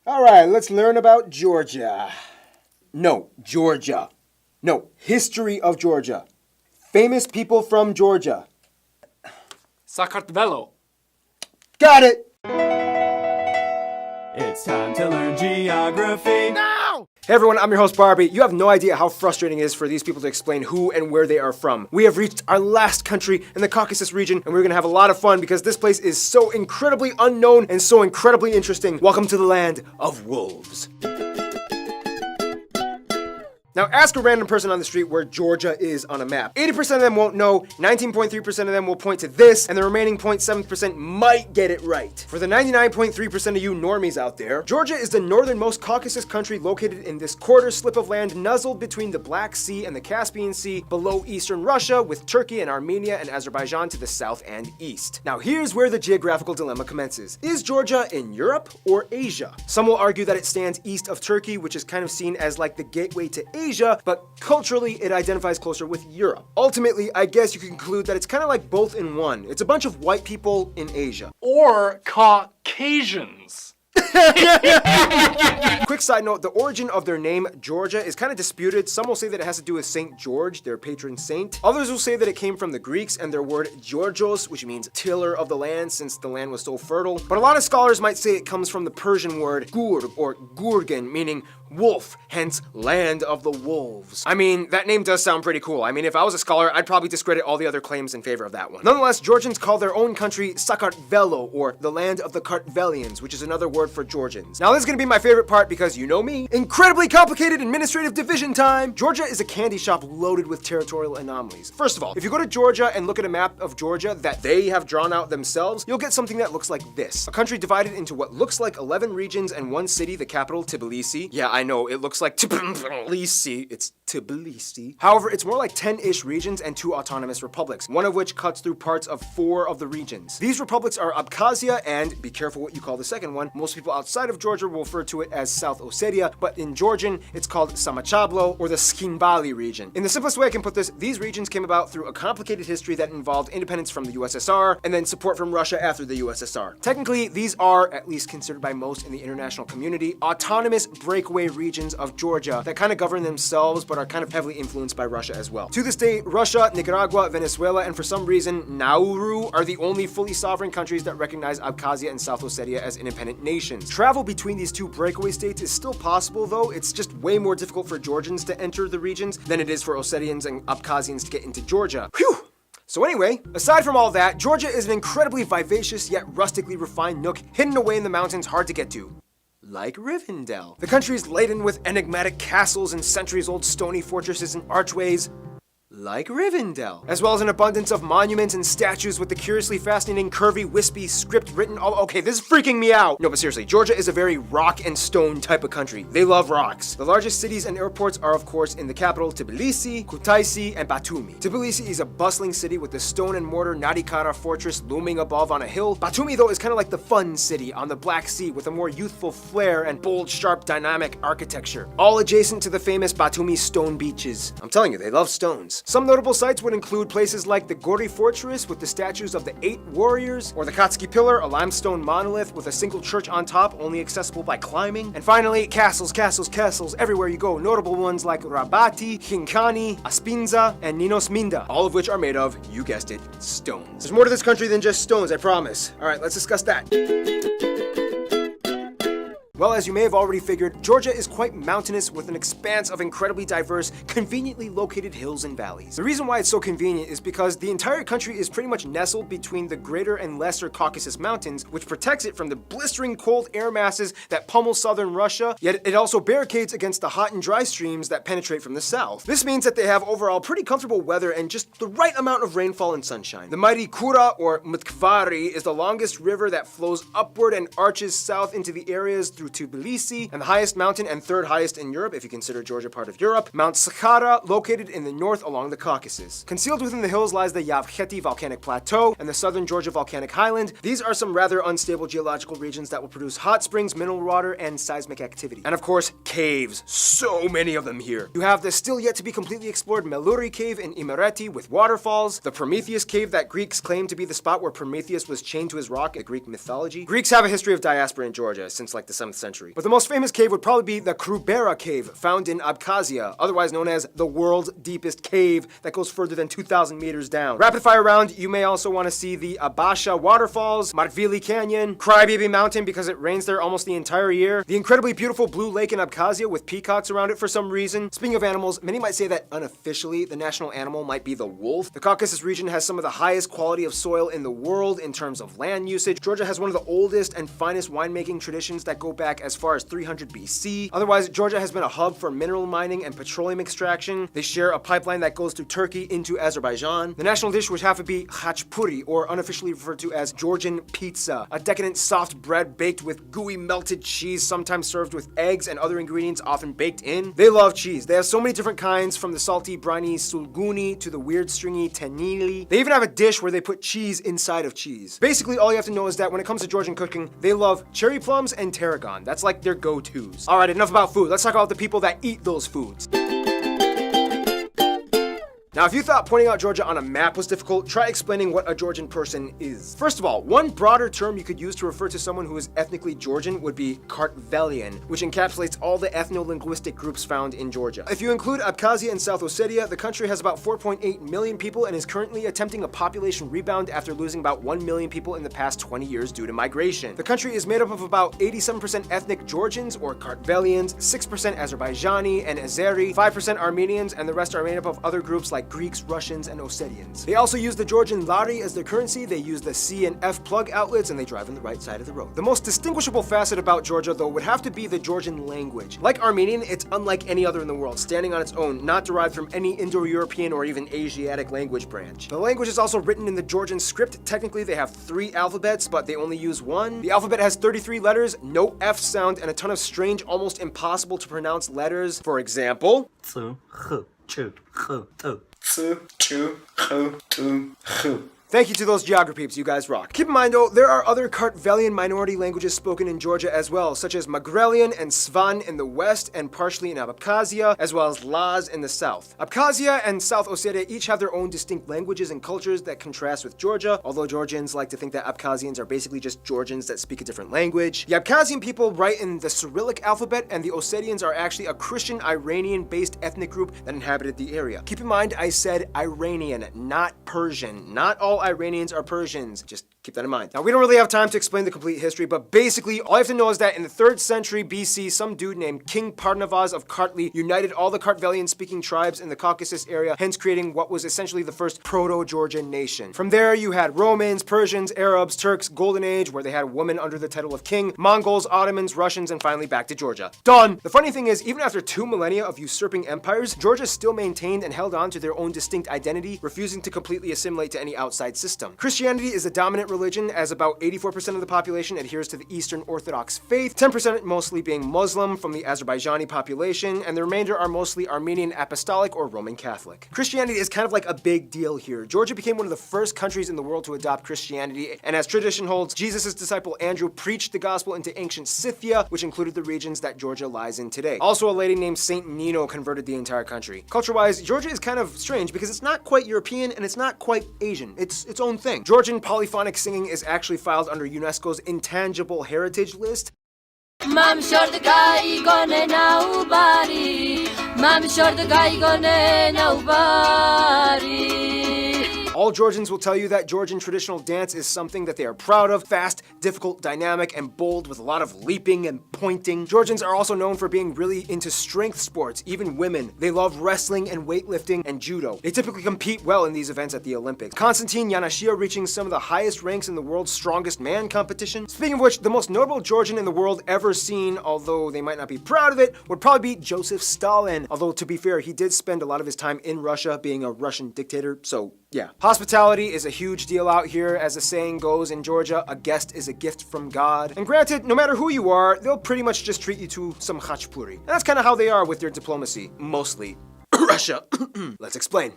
All right, let's learn about Georgia. No, Georgia. No, history of Georgia. Famous people from Georgia. Sakartvelo. Got it! It's time to learn geography. Now! Hey everyone, I'm your host Barbie. You have no idea how frustrating it is for these people to explain who and where they are from. We have reached our last country in the Caucasus region, and we're gonna have a lot of fun because this place is so incredibly unknown and so incredibly interesting. Welcome to the land of wolves. Now ask a random person on the street where Georgia is on a map. 80% of them won't know, 19.3% of them will point to this, and the remaining 0.7% might get it right. For the 99.3% of you normies out there, Georgia is the northernmost Caucasus country located in this quarter slip of land nuzzled between the Black Sea and the Caspian Sea below eastern Russia, with Turkey and Armenia and Azerbaijan to the south and east. Now here's where the geographical dilemma commences. Is Georgia in Europe or Asia? Some will argue that it stands east of Turkey, which is kind of seen as like the gateway to Asia, but culturally it identifies closer with Europe. Ultimately, I guess you can conclude that it's kind of like both in one. It's a bunch of white people in Asia. Or Caucasians. Quick side note, the origin of their name, Georgia, is kind of disputed. Some will say that it has to do with St. George, their patron saint. Others will say that it came from the Greeks and their word Georgios, which means tiller of the land, since the land was so fertile. But a lot of scholars might say it comes from the Persian word gur or gurgen, meaning wolf, hence land of the wolves. I mean, that name does sound pretty cool. I mean, if I was a scholar, I'd probably discredit all the other claims in favor of that one. Nonetheless, Georgians call their own country Sakartvelo, or the land of the Kartvelians, which is another word for Georgians. Now this is gonna be my favorite part because you know me. Incredibly complicated administrative division time! Georgia is a candy shop loaded with territorial anomalies. First of all, if you go to Georgia and look at a map of Georgia that they have drawn out themselves, you'll get something that looks like this. A country divided into what looks like 11 regions and one city, the capital, Tbilisi. Yeah, I know, it looks like Tbilisi. It's Tbilisi. However, it's more like 10-ish regions and 2 autonomous republics, one of which cuts through parts of 4 of the regions. These republics are Abkhazia and, be careful what you call the second one, most people outside of Georgia will refer to it as South Ossetia, but in Georgian, it's called Samachablo, or the Skinbali region. In the simplest way I can put this, these regions came about through a complicated history that involved independence from the USSR, and then support from Russia after the USSR. Technically, these are, at least considered by most in the international community, autonomous breakaway regions of Georgia that kind of govern themselves, but are kind of heavily influenced by Russia as well. To this day, Russia, Nicaragua, Venezuela, and for some reason, Nauru are the only fully sovereign countries that recognize Abkhazia and South Ossetia as independent nations. Travel between these 2 breakaway states is still possible, though. It's just way more difficult for Georgians to enter the regions than it is for Ossetians and Abkhazians to get into Georgia. Whew! So anyway, aside from all that, Georgia is an incredibly vivacious yet rustically refined nook hidden away in the mountains hard to get to. Like Rivendell. The country is laden with enigmatic castles and centuries-old stony fortresses and archways. Like Rivendell. As well as an abundance of monuments and statues with the curiously fascinating, curvy, wispy script written all— okay, this is freaking me out! No, but seriously, Georgia is a very rock and stone type of country. They love rocks. The largest cities and airports are, of course, in the capital, Tbilisi, Kutaisi, and Batumi. Tbilisi is a bustling city with the stone and mortar Nadikara fortress looming above on a hill. Batumi, though, is kind of like the fun city on the Black Sea with a more youthful flair and bold, sharp, dynamic architecture. All adjacent to the famous Batumi stone beaches. I'm telling you, they love stones. Some notable sites would include places like the Gori Fortress with the statues of the 8 warriors, or the Katski Pillar, a limestone monolith with a single church on top, only accessible by climbing. And finally, castles, castles, castles everywhere you go. Notable ones like Rabati, Khinkani, Aspinza, and Ninos Minda, all of which are made of, you guessed it, stones. There's more to this country than just stones, I promise. All right, let's discuss that. Well, as you may have already figured, Georgia is quite mountainous with an expanse of incredibly diverse, conveniently located hills and valleys. The reason why it's so convenient is because the entire country is pretty much nestled between the greater and lesser Caucasus Mountains, which protects it from the blistering cold air masses that pummel southern Russia, yet it also barricades against the hot and dry streams that penetrate from the south. This means that they have overall pretty comfortable weather and just the right amount of rainfall and sunshine. The mighty Kura, or Mtkvari, is the longest river that flows upward and arches south into the areas through Tbilisi, and the highest mountain and 3rd highest in Europe, if you consider Georgia part of Europe, Mount Sakhara, located in the north along the Caucasus. Concealed within the hills lies the Yavkheti volcanic plateau and the southern Georgia volcanic highland. These are some rather unstable geological regions that will produce hot springs, mineral water, and seismic activity. And of course, caves. So many of them here. You have the still yet to be completely explored Meluri cave in Imereti with waterfalls, the Prometheus cave that Greeks claim to be the spot where Prometheus was chained to his rock in Greek mythology. Greeks have a history of diaspora in Georgia since like the 7th century. But the most famous cave would probably be the Krubera Cave, found in Abkhazia, otherwise known as the world's deepest cave that goes further than 2,000 meters down. Rapid fire round, you may also want to see the Abasha waterfalls, Martvili Canyon, Crybaby Mountain because it rains there almost the entire year, the incredibly beautiful Blue Lake in Abkhazia with peacocks around it for some reason. Speaking of animals, many might say that unofficially the national animal might be the wolf. The Caucasus region has some of the highest quality of soil in the world in terms of land usage. Georgia has one of the oldest and finest winemaking traditions that go back as far as 300 BC. Otherwise, Georgia has been a hub for mineral mining and petroleum extraction. They share a pipeline that goes through Turkey into Azerbaijan. The national dish would have to be khachpuri, or unofficially referred to as Georgian pizza, a decadent soft bread baked with gooey melted cheese, sometimes served with eggs and other ingredients often baked in. They love cheese. They have so many different kinds, from the salty, briny sulguni to the weird, stringy tenili. They even have a dish where they put cheese inside of cheese. Basically, all you have to know is that when it comes to Georgian cooking, they love cherry plums and tarragon. That's like their go-tos. All right, enough about food. Let's talk about the people that eat those foods. Now, if you thought pointing out Georgia on a map was difficult, try explaining what a Georgian person is. First of all, one broader term you could use to refer to someone who is ethnically Georgian would be Kartvelian, which encapsulates all the ethno-linguistic groups found in Georgia. If you include Abkhazia and South Ossetia, the country has about 4.8 million people and is currently attempting a population rebound after losing about 1 million people in the past 20 years due to migration. The country is made up of about 87% ethnic Georgians or Kartvelians, 6% Azerbaijani and Azeri, 5% Armenians, and the rest are made up of other groups like Greeks, Russians, and Ossetians. They also use the Georgian lari as their currency, they use the C and F plug outlets, and they drive on the right side of the road. The most distinguishable facet about Georgia, though, would have to be the Georgian language. Like Armenian, it's unlike any other in the world, standing on its own, not derived from any Indo-European or even Asiatic language branch. The language is also written in the Georgian script. Technically, they have 3 alphabets, but they only use 1. The alphabet has 33 letters, no F sound, and a ton of strange, almost impossible to pronounce letters. For example, thank you to those geography peeps, you guys rock. Keep in mind though, there are other Kartvelian minority languages spoken in Georgia as well, such as Magrelian and Svan in the west and partially in Abkhazia, as well as Laz in the south. Abkhazia and South Ossetia each have their own distinct languages and cultures that contrast with Georgia, although Georgians like to think that Abkhazians are basically just Georgians that speak a different language. The Abkhazian people write in the Cyrillic alphabet, and the Ossetians are actually a Christian Iranian-based ethnic group that inhabited the area. Keep in mind, I said Iranian, not Persian. Not all Iranians are Persians. Just keep that in mind. Now, we don't really have time to explain the complete history, but basically, all you have to know is that in the 3rd century BC, some dude named King Parnavaz of Kartli united all the Kartvelian-speaking tribes in the Caucasus area, hence creating what was essentially the first proto-Georgian nation. From there, you had Romans, Persians, Arabs, Turks, Golden Age, where they had women under the title of king, Mongols, Ottomans, Russians, and finally back to Georgia. Done! The funny thing is, even after 2 millennia of usurping empires, Georgia still maintained and held on to their own distinct identity, refusing to completely assimilate to any outside system. Christianity is the dominant religion, as about 84% of the population adheres to the Eastern Orthodox faith, 10% mostly being Muslim from the Azerbaijani population, and the remainder are mostly Armenian Apostolic or Roman Catholic. Christianity is kind of like a big deal here. Georgia became one of the first countries in the world to adopt Christianity, and as tradition holds, Jesus' disciple Andrew preached the gospel into ancient Scythia, which included the regions that Georgia lies in today. Also, a lady named Saint Nino converted the entire country. Culture-wise, Georgia is kind of strange because it's not quite European and it's not quite Asian. It's its own thing. Georgian polyphonic singing is actually filed under UNESCO's Intangible Heritage List. All Georgians will tell you that Georgian traditional dance is something that they are proud of, fast, difficult, dynamic, and bold with a lot of leaping and pointing. Georgians are also known for being really into strength sports, even women. They love wrestling and weightlifting and judo. They typically compete well in these events at the Olympics. Konstantin Yanashia reaching some of the highest ranks in the world's strongest man competition. Speaking of which, the most notable Georgian in the world ever seen, although they might not be proud of it, would probably be Joseph Stalin. Although to be fair, he did spend a lot of his time in Russia being a Russian dictator, so yeah. Hospitality is a huge deal out here. As the saying goes in Georgia, a guest is a gift from God. And granted, no matter who you are, they'll pretty much just treat you to some khachpuri. And that's kind of how they are with their diplomacy. Mostly. Russia. Let's explain.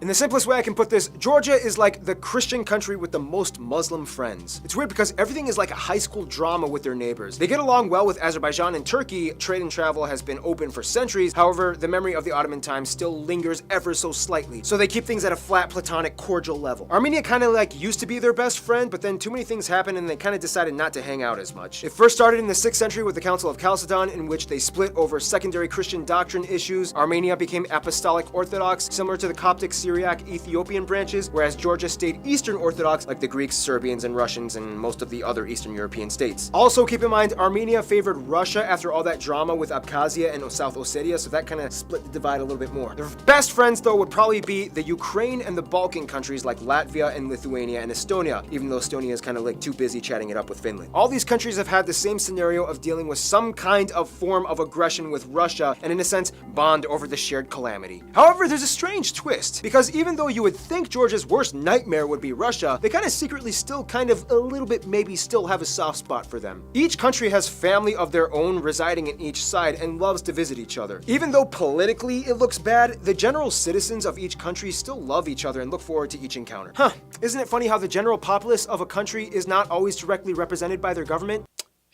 In In the simplest way I can put this, Georgia is like the Christian country with the most Muslim friends. It's weird because everything is like a high school drama with their neighbors. They get along well with Azerbaijan and Turkey. Trade and travel has been open for centuries. However, the memory of the Ottoman times still lingers ever so slightly. So they keep things at a flat, platonic, cordial level. Armenia kind of like used to be their best friend, but then too many things happened and they kind of decided not to hang out as much. It first started in the 6th century with the Council of Chalcedon, in which they split over secondary Christian doctrine issues. Armenia became Apostolic Orthodox, similar to the Coptic, Syriac, Ethiopian branches, whereas Georgia stayed Eastern Orthodox like the Greeks, Serbians, and Russians, and most of the other Eastern European states. Also keep in mind, Armenia favored Russia after all that drama with Abkhazia and South Ossetia, so that kind of split the divide a little bit more. Their best friends, though, would probably be the Ukraine and the Balkan countries like Latvia and Lithuania and Estonia, even though Estonia is kind of like too busy chatting it up with Finland. All these countries have had the same scenario of dealing with some kind of form of aggression with Russia, and in a sense, bond over the shared calamity. However, there's a strange twist, because even though you would think Georgia's worst nightmare would be Russia, they kind of secretly still kind of a little bit maybe still have a soft spot for them. Each country has family of their own residing in each side and loves to visit each other. Even though politically it looks bad, the general citizens of each country still love each other and look forward to each encounter. Isn't it funny how the general populace of a country is not always directly represented by their government?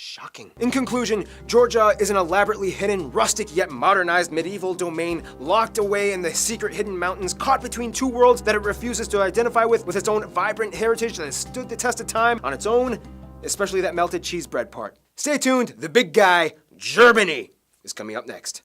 Shocking. In conclusion, Georgia is an elaborately hidden, rustic yet modernized medieval domain locked away in the secret hidden mountains, caught between two worlds that it refuses to identify with its own vibrant heritage that has stood the test of time on its own, especially that melted cheese bread part. Stay tuned, the big guy, Germany, is coming up next.